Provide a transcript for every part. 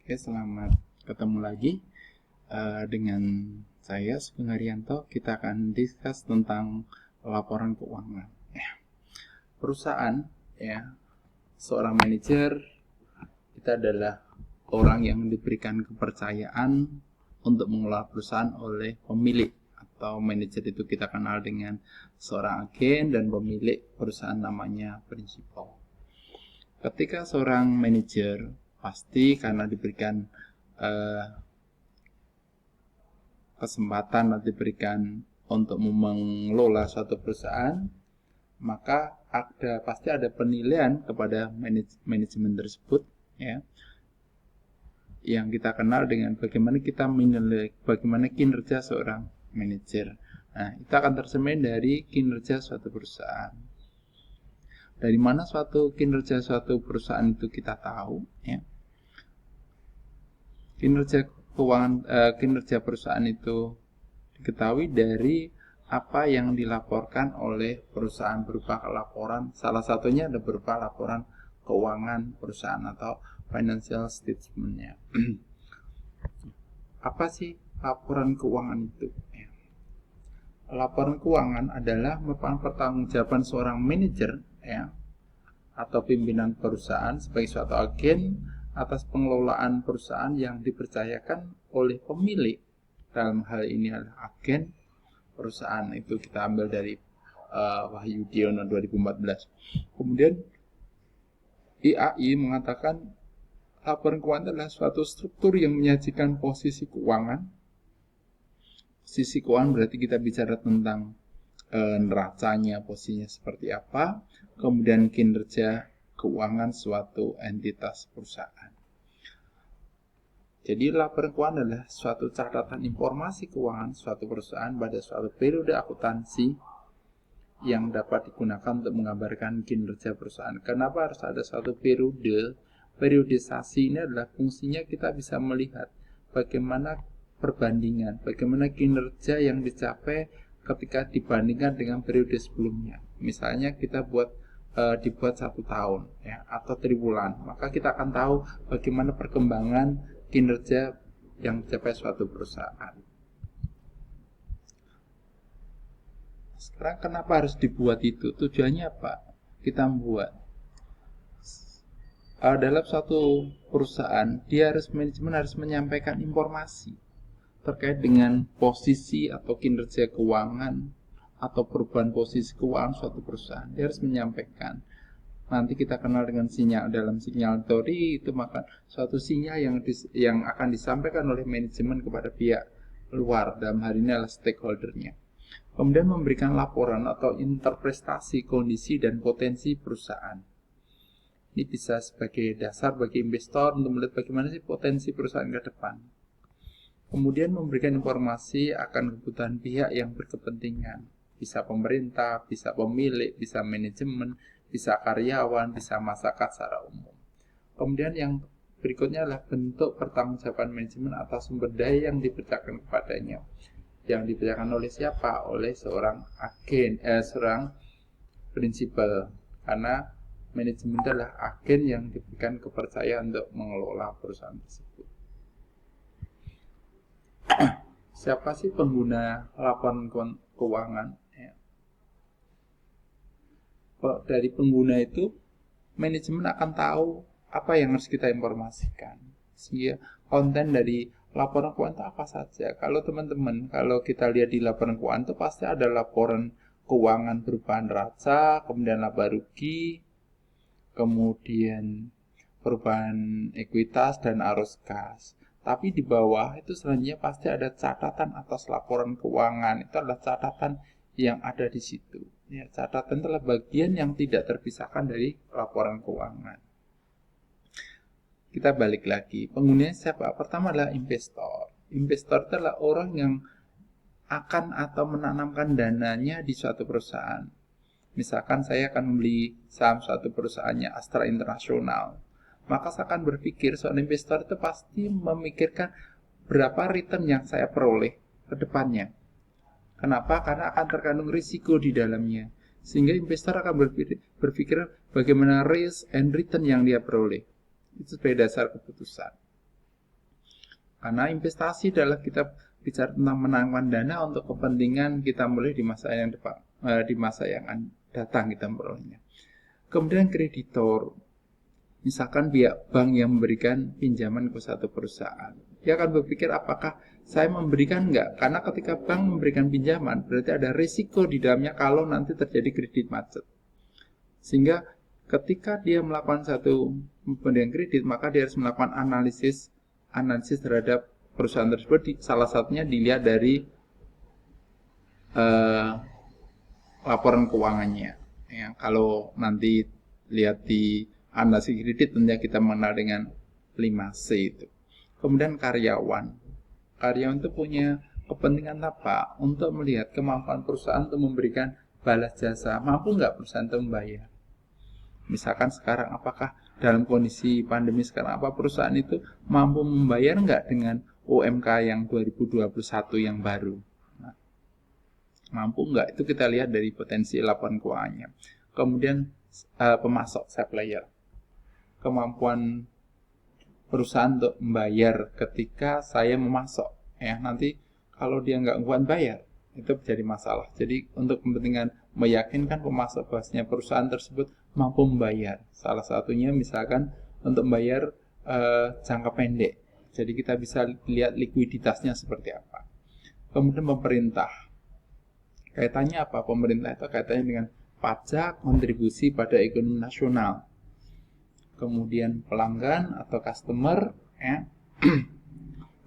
Oke, selamat ketemu lagi dengan saya Sugeng Haryanto. Kita akan discuss tentang laporan keuangan. Perusahaan, seorang manajer itu adalah orang yang diberikan kepercayaan untuk mengelola perusahaan oleh pemilik, atau manajer itu kita kenal dengan seorang agen, dan pemilik perusahaan namanya prinsipal. Ketika seorang manajer pasti karena diberikan kesempatan atau diberikan untuk mengelola suatu perusahaan, maka pasti ada penilaian kepada manajemen tersebut, yang kita kenal dengan bagaimana kita menilai bagaimana kinerja seorang manajer. Nah, itu akan tercermin dari kinerja suatu perusahaan. Dari mana kinerja suatu perusahaan itu kita tahu, kinerja perusahaan itu diketahui dari apa yang dilaporkan oleh perusahaan berupa laporan. Salah satunya ada berupa laporan keuangan perusahaan atau financial statement-nya. Apa sih laporan keuangan itu? Laporan keuangan adalah merupakan pertanggungjawaban seorang manajer atau pimpinan perusahaan sebagai suatu agen atas pengelolaan perusahaan yang dipercayakan oleh pemilik. Dalam hal ini adalah agen perusahaan. Itu kita ambil dari Wahyu Diono 2014. Kemudian IAI mengatakan laporan keuangan adalah suatu struktur yang menyajikan posisi keuangan. Posisi keuangan berarti kita bicara tentang neracanya, posisinya seperti apa, kemudian kinerja keuangan suatu entitas perusahaan. Jadi laporan keuangan adalah suatu catatan informasi keuangan suatu perusahaan pada suatu periode akuntansi yang dapat digunakan untuk menggambarkan kinerja perusahaan. Kenapa harus ada suatu periode? Periodisasi ini adalah fungsinya kita bisa melihat bagaimana perbandingan, bagaimana kinerja yang dicapai ketika dibandingkan dengan periode sebelumnya. Misalnya kita dibuat 1 tahun atau triwulan, maka kita akan tahu bagaimana perkembangan kinerja yang dicapai suatu perusahaan. Sekarang kenapa harus dibuat itu? Tujuannya apa? Kita membuat dalam suatu perusahaan, manajemen harus menyampaikan informasi terkait dengan posisi atau kinerja keuangan atau perubahan posisi keuangan suatu perusahaan. Dia harus menyampaikan. Nanti kita kenal dengan sinyal. Dalam sinyal teori itu maka suatu sinyal yang akan disampaikan oleh manajemen kepada pihak luar, dalam hal ini adalah stakeholdernya. Kemudian memberikan laporan atau interpretasi kondisi dan potensi perusahaan. Ini bisa sebagai dasar bagi investor untuk melihat bagaimana sih potensi perusahaan ke depan. Kemudian memberikan informasi akan kebutuhan pihak yang berkepentingan. Bisa pemerintah, bisa pemilik, bisa manajemen, bisa karyawan, bisa masyarakat secara umum. Kemudian yang berikutnya adalah bentuk pertanggungjawaban manajemen atas sumber daya yang dipercayakan kepadanya. Yang dipercayakan oleh siapa? Oleh seorang agen, seorang prinsipal. Karena manajemen adalah agen yang diberikan kepercayaan untuk mengelola perusahaan tersebut. Siapa sih pengguna laporan keuangan? Dari pengguna itu, manajemen akan tahu apa yang harus kita informasikan. Sehingga konten dari laporan keuangan itu apa saja. Kalau kita lihat di laporan keuangan itu pasti ada laporan keuangan berupa neraca, kemudian laba rugi, kemudian perubahan ekuitas dan arus kas. Tapi di bawah itu selanjutnya pasti ada catatan atas laporan keuangan. Itu adalah catatan yang ada di situ. Catatan adalah bagian yang tidak terpisahkan dari laporan keuangan. Kita balik lagi. Penggunanya siapa? Pertama adalah investor. Investor itu adalah orang yang akan atau menanamkan dananya di suatu perusahaan. Misalkan saya akan membeli saham suatu perusahaannya Astra International, maka saya akan berpikir seorang investor itu pasti memikirkan berapa return yang saya peroleh ke depannya. Kenapa? Karena akan terkandung risiko di dalamnya. Sehingga investor akan berpikir bagaimana risk and return yang dia peroleh. Itu sebagai dasar keputusan. Karena investasi adalah kita bicara tentang menanamkan dana untuk kepentingan kita mulai di masa yang depan, di masa yang datang kita memperolehnya. Kemudian kreditor, misalkan pihak bank yang memberikan pinjaman ke satu perusahaan, dia akan berpikir apakah saya memberikan enggak, karena ketika bank memberikan pinjaman berarti ada risiko di dalamnya kalau nanti terjadi kredit macet. Sehingga ketika dia melakukan satu pemberian kredit, maka dia harus melakukan analisis terhadap perusahaan tersebut. Salah satunya dilihat dari laporan keuangannya. Ya, kalau nanti lihat di analisis kredit tentunya kita mengenal dengan 5C itu. Kemudian karyawan itu punya kepentingan apa? Untuk melihat kemampuan perusahaan untuk memberikan balas jasa. Mampu nggak perusahaan itu membayar? Misalkan sekarang apakah dalam kondisi pandemi sekarang apa perusahaan itu mampu membayar nggak dengan UMK yang 2021 yang baru? Nah, mampu nggak? Itu kita lihat dari potensi laporan keuangannya. Kemudian pemasok supplier, kemampuan perusahaan untuk membayar ketika saya memasok. Ya, nanti kalau dia nggak kuat bayar, itu menjadi masalah. Jadi untuk kepentingan meyakinkan pemasok bahwasanya perusahaan tersebut mampu membayar. Salah satunya misalkan untuk membayar jangka pendek. Jadi kita bisa lihat likuiditasnya seperti apa. Kemudian pemerintah. Kaitannya apa? Pemerintah itu kaitannya dengan pajak, kontribusi pada ekonomi nasional. Kemudian pelanggan atau customer, ya.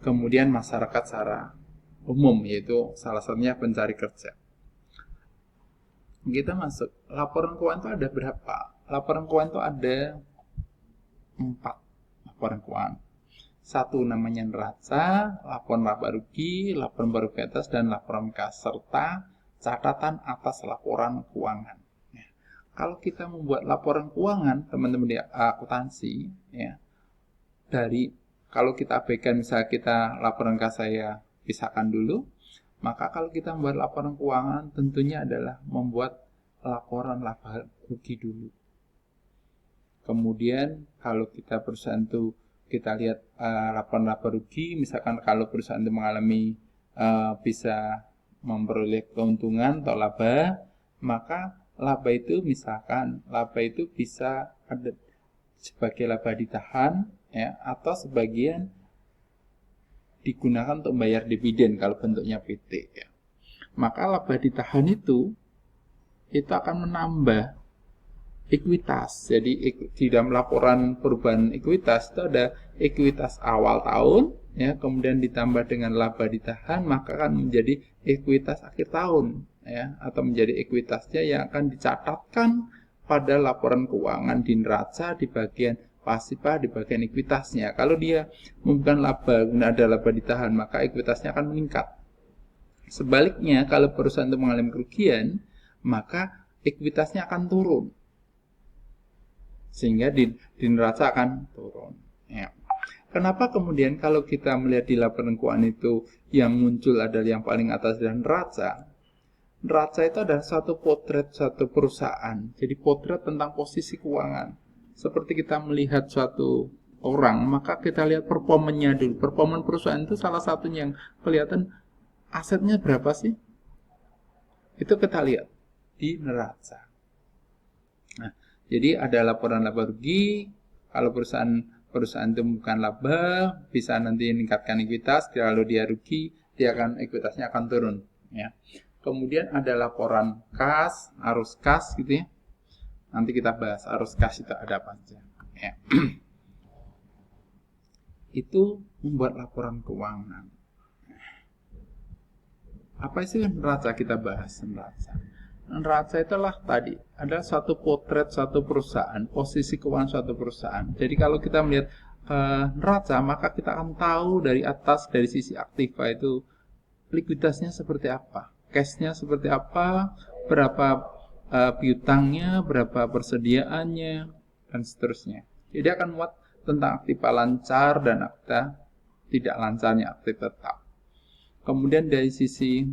Kemudian masyarakat secara umum, yaitu salah satunya pencari kerja. Kita masuk, laporan keuangan itu ada berapa? Laporan keuangan itu ada 4 laporan keuangan. Satu namanya neraca, laporan laba rugi, laporan baru atas, dan laporan kas, serta catatan atas laporan keuangan. Ya. Kalau kita membuat laporan keuangan, teman-teman di akuntansi, ya, kalau kita abaikan misalnya kita laporan kas saya pisahkan dulu, maka kalau kita membuat laporan keuangan tentunya adalah membuat laporan laba rugi dulu. Kemudian kalau kita perusahaan itu kita lihat laporan laba rugi, misalkan kalau perusahaan itu mengalami bisa memperoleh keuntungan atau laba, maka laba itu misalkan laba itu bisa ada sebagai laba ditahan, ya, atau sebagian digunakan untuk membayar dividen kalau bentuknya PT, ya. Maka laba ditahan itu akan menambah ekuitas. Jadi di dalam laporan perubahan ekuitas itu ada ekuitas awal tahun, ya, kemudian ditambah dengan laba ditahan, maka akan menjadi ekuitas akhir tahun, ya, atau menjadi ekuitasnya yang akan dicatatkan pada laporan keuangan di neraca di bagian pasifah di bagian ekuitasnya. Kalau dia membukan laba, ada laba ditahan, maka ekuitasnya akan meningkat. Sebaliknya, kalau perusahaan itu mengalami kerugian, maka ekuitasnya akan turun. Sehingga di neraca akan turun. Ya. Kenapa kemudian kalau kita melihat di laporan keuangan itu yang muncul adalah yang paling atas dan neraca? Neraca itu adalah satu potret satu perusahaan. Jadi potret tentang posisi keuangan. Seperti kita melihat suatu orang, maka kita lihat performanya dulu. Performa perusahaan itu salah satunya yang kelihatan asetnya berapa sih? Itu kita lihat di neraca. Nah, jadi ada laporan laba rugi. Kalau perusahaan itu bukan laba, bisa nanti meningkatkan ekuitas. Kalau dia rugi, ekuitasnya akan turun. Ya. Kemudian ada laporan kas, arus kas, gitu ya. Nanti kita bahas arus kas itu ada apa saja. Ya. Itu membuat laporan keuangan. Apa sih neraca? Kita bahas neraca. Neraca itulah tadi adalah suatu potret suatu perusahaan, posisi keuangan suatu perusahaan. Jadi kalau kita melihat neraca, maka kita akan tahu dari atas, dari sisi aktiva itu likuiditasnya seperti apa, cashnya seperti apa, berapa piutangnya, berapa persediaannya, dan seterusnya. Jadi akan muat tentang aktiva lancar dan aktiva tidak lancarnya aktiva tetap. Kemudian dari sisi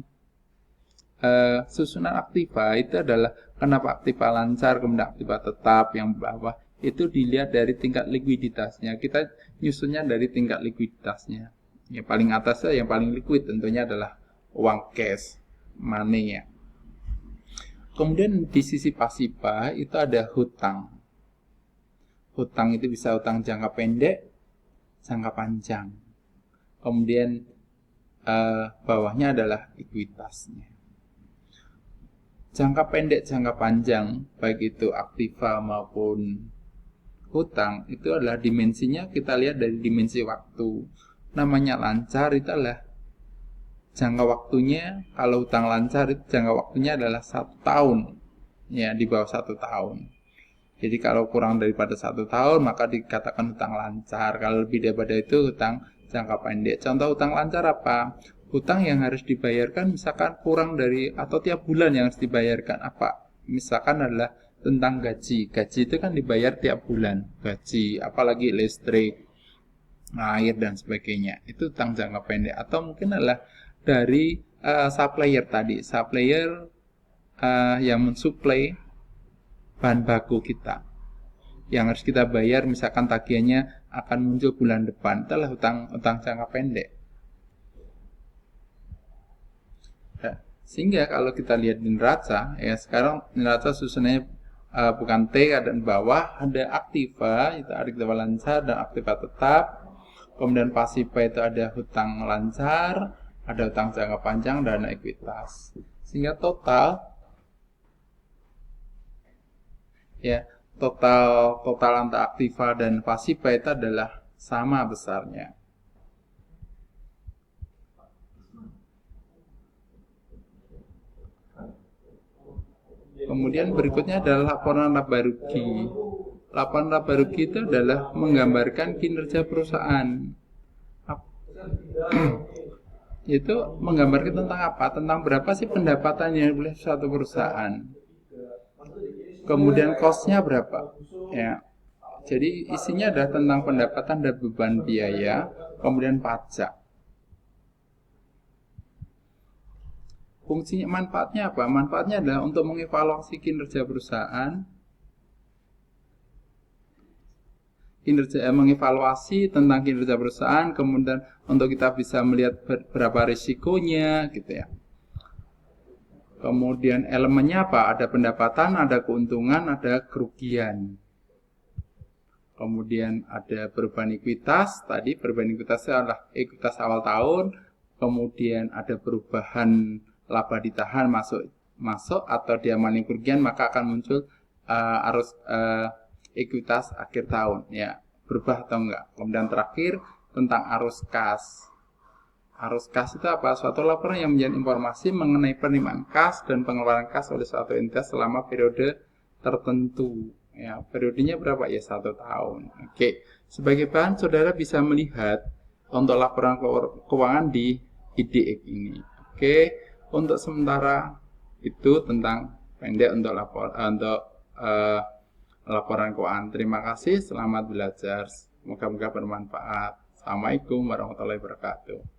susunan aktiva itu adalah kenapa aktiva lancar, kemudian aktiva tetap yang bawah itu dilihat dari tingkat likuiditasnya. Kita nyusunnya dari tingkat likuiditasnya. Yang paling atasnya, yang paling liquid tentunya adalah uang cash, money ya. Kemudian di sisi pasifa itu ada hutang. Hutang itu bisa hutang jangka pendek, jangka panjang. Kemudian bawahnya adalah ekuitasnya. Jangka pendek, jangka panjang, baik itu aktiva maupun hutang, itu adalah dimensinya kita lihat dari dimensi waktu. Namanya lancar itu adalah jangka waktunya, kalau hutang lancar itu jangka waktunya adalah 1 tahun, ya di bawah 1 tahun. Jadi kalau kurang daripada 1 tahun maka dikatakan hutang lancar. Kalau lebih daripada itu hutang jangka pendek. Contoh hutang lancar apa? Hutang yang harus dibayarkan misalkan kurang dari atau tiap bulan yang harus dibayarkan apa? Misalkan adalah tentang gaji. Gaji itu kan dibayar tiap bulan. Gaji, apalagi listrik, air dan sebagainya. Itu hutang jangka pendek. Atau mungkin adalah dari supplier tadi. Supplier yang mensuplai bahan baku kita yang harus kita bayar, misalkan tagihannya akan muncul bulan depan, itulah hutang jangka pendek. Nah, sehingga kalau kita lihat di neraca, ya sekarang neraca susunannya bukan T dan bawah, ada aktiva, itu aktiva lancar dan aktiva tetap. Kemudian pasifa itu ada hutang lancar, ada hutang jangka panjang dan ekuitas. Sehingga total ya total antara aktiva dan pasifa itu adalah sama besarnya. Kemudian berikutnya adalah laporan laba rugi. Laporan laba rugi itu adalah menggambarkan kinerja perusahaan. Itu menggambarkan tentang apa? Tentang berapa sih pendapatan yang oleh suatu perusahaan. Kemudian cost-nya berapa? Ya. Jadi isinya adalah tentang pendapatan dan beban biaya, kemudian pajak. Fungsinya, manfaatnya apa? Manfaatnya adalah untuk mengevaluasi kinerja perusahaan, mengevaluasi tentang kinerja perusahaan, kemudian untuk kita bisa melihat berapa risikonya, gitu ya. Kemudian elemennya apa? Ada pendapatan, ada keuntungan, ada kerugian. Kemudian ada perubahan ekuitas. Tadi perubahan ekuitasnya adalah ekuitas awal tahun. Kemudian ada perubahan laba ditahan masuk atau dia mengalami kerugian, maka akan muncul arus ekuitas akhir tahun. Ya, berubah atau enggak. Kemudian terakhir tentang arus kas. Arus kas itu apa? Suatu laporan yang menjadi informasi mengenai penerimaan kas dan pengeluaran kas oleh suatu entitas selama periode tertentu. Ya, periodenya berapa? Ya 1 tahun. Oke, sebagai bahan saudara bisa melihat untuk laporan keuangan di IDX ini. Oke, untuk sementara itu tentang pendek untuk laporan keuangan. Terima kasih, selamat belajar. Semoga bermanfaat. Assalamualaikum warahmatullahi wabarakatuh.